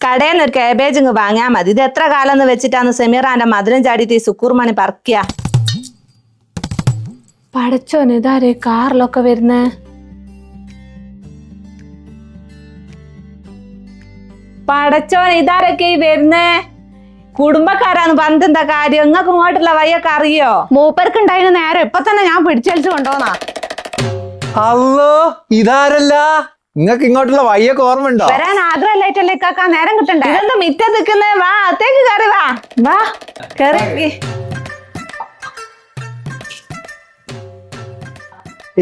കടയിൽ നിന്ന് ഒരു കാബേജ് ഇങ്ങ് വാങ്ങിയാൽ മതി. ഇത് എത്ര കാലം എന്ന് വെച്ചിട്ടാണ് സെമീറാന്റെ മധുരം ചാടിയിട്ട് ഈ സുക്കൂർമണി പറക്കുക. പടച്ചോന് ഇതാരേ കാറിലൊക്കെ വരുന്നേ? പടച്ചോൻ ഇതാരൊക്കെ ഈ വരുന്നേ? കുടുംബക്കാരാന്ന് പറഞ്ഞിട്ട് എന്താ കാര്യം? നിങ്ങൾക്ക് ഇങ്ങോട്ടുള്ള വയ്യൊക്കെ അറിയോ? മൂപ്പർക്ക് ഉണ്ടായിരുന്ന നേരം ഇപ്പൊ തന്നെ ഞാൻ പിടിച്ചടിച്ചു കൊണ്ടോന്നാ. അല്ലോ ഇതാരല്ല? നിങ്ങൾക്ക് ഇങ്ങോട്ടുള്ള വയ്യൊക്കെ ഓർമ്മ ഉണ്ടോ? വരാൻ ആഗ്രഹമില്ലായിട്ടല്ലേ ഇക്കാക്കാ നേരം കിട്ടണ്ടേ? ഇതെന്താ മിറ്റം നിൽക്കുന്നേ? വാ അത്തേക്ക് കയറി വാ. വാ കയറി.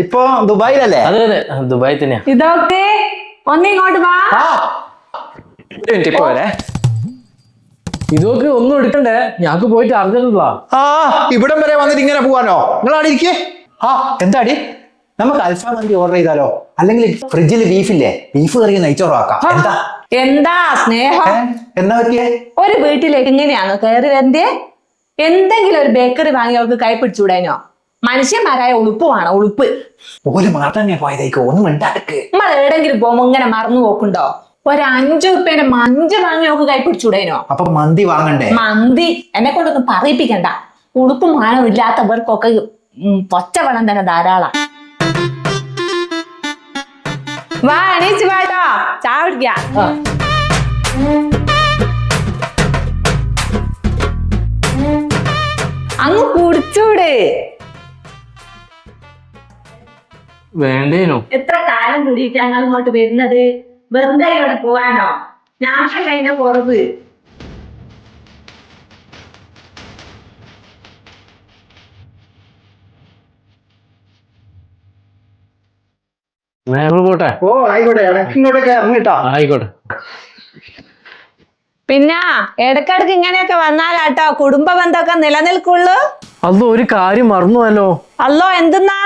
ഇപ്പൊ ദുബായിലല്ലേ? അതെ അതെ ദുബായി തന്നെയാ. ഇതൊക്കെ ഒന്നിങ്ങോട്ട് വാ. ഇപ്പൊ വരെ ഇതൊക്കെ ഒന്നും എടുക്കണ്ടേ, ഞങ്ങക്ക് പോയിട്ട് അറിഞ്ഞിട്ടില്ല. ഇവിടം വരെ വന്നിട്ട് ഇങ്ങനെ പോവാനോ? നിങ്ങളാണ് ഇരിക്കേ. എന്താടി, നമുക്ക് അൽഫാം മന്തി ഓർഡർ ചെയ്താലോ? അല്ലെങ്കിൽ ഫ്രിഡ്ജിൽ ബീഫില്ലേ, ബീഫ് കറി നെയ്ച്ചോറും ആക്കാം. എന്താ സ്നേഹം? എന്നാ പറ്റിയേ? ഒരു വീട്ടിലേക്ക് ഇങ്ങനെയാണോ കയറി വരണ്ടേ? എന്തെങ്കിലും ഒരു ബേക്കറി വാങ്ങി അവർക്ക് കൈ പിടിച്ചുകൂടാനോ? മനുഷ്യന്മാരായ ഉളുപ്പ് വേണം, ഉളുപ്പ്. ഓല് മാത്രമേ പോയതേക്കോ, ഒന്നും ഉണ്ടാക്ക്. നമ്മൾ എവിടെങ്കിലും പോകുമ്പോ ഇങ്ങനെ മറന്നു പോക്കുണ്ടോ? ഒരു 5 ഉറുപ്പ്യന്റെ മഞ്ച് വാങ്ങി അവർക്ക് കൈ പിടിച്ചുകൂടാനോ? അപ്പൊ മന്തി വാങ്ങണ്ടേ? മന്തി എന്നെ കൊണ്ടൊന്നും പറയിപ്പിക്കണ്ട. ഉടുപ്പും മാനവും ഇല്ലാത്തവർക്കൊക്കെ പൊച്ചവണം തന്നെ ധാരാളം. വാ എണീച്ച് വാട്ടോ, ചായ കുടിക്കാം. അങ്ങ് കുടിച്ചൂടെ? വേണ്ടേനു. എത്ര കാലം കൂടിയിട്ട് ഞങ്ങൾ ഇങ്ങോട്ട് വരുന്നത്? വെറുതെ ഇവിടെ പോവാനോ? ഞാൻ കഴിഞ്ഞ കുറവ്. പോട്ടെ. ഓ ആയിക്കോട്ടെ, ഇങ്ങോട്ടൊക്കെ ഇറങ്ങിട്ടാ. ആയിക്കോട്ടെ. പിന്നെ ഇടക്കിടക്ക് ഇങ്ങനെയൊക്കെ വന്നാലാട്ടോ കുടുംബ ബന്ധമൊക്കെ നിലനിൽക്കുള്ളൂ. അല്ലോ ഒരു കാര്യം മറന്നുവല്ലോ. അല്ലോ എന്തെന്നാ?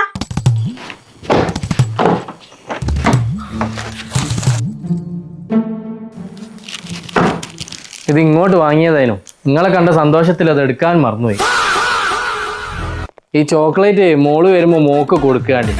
ഇത് ഇങ്ങോട്ട് വാങ്ങിയതായിരുന്നു. നിങ്ങളെ കണ്ട സന്തോഷത്തിൽ അത് എടുക്കാൻ മറന്നുപോയി. ഈ ചോക്ലേറ്റ് മോള് വരുമ്പോ മോക്ക് കൊടുക്കാണ്ട്.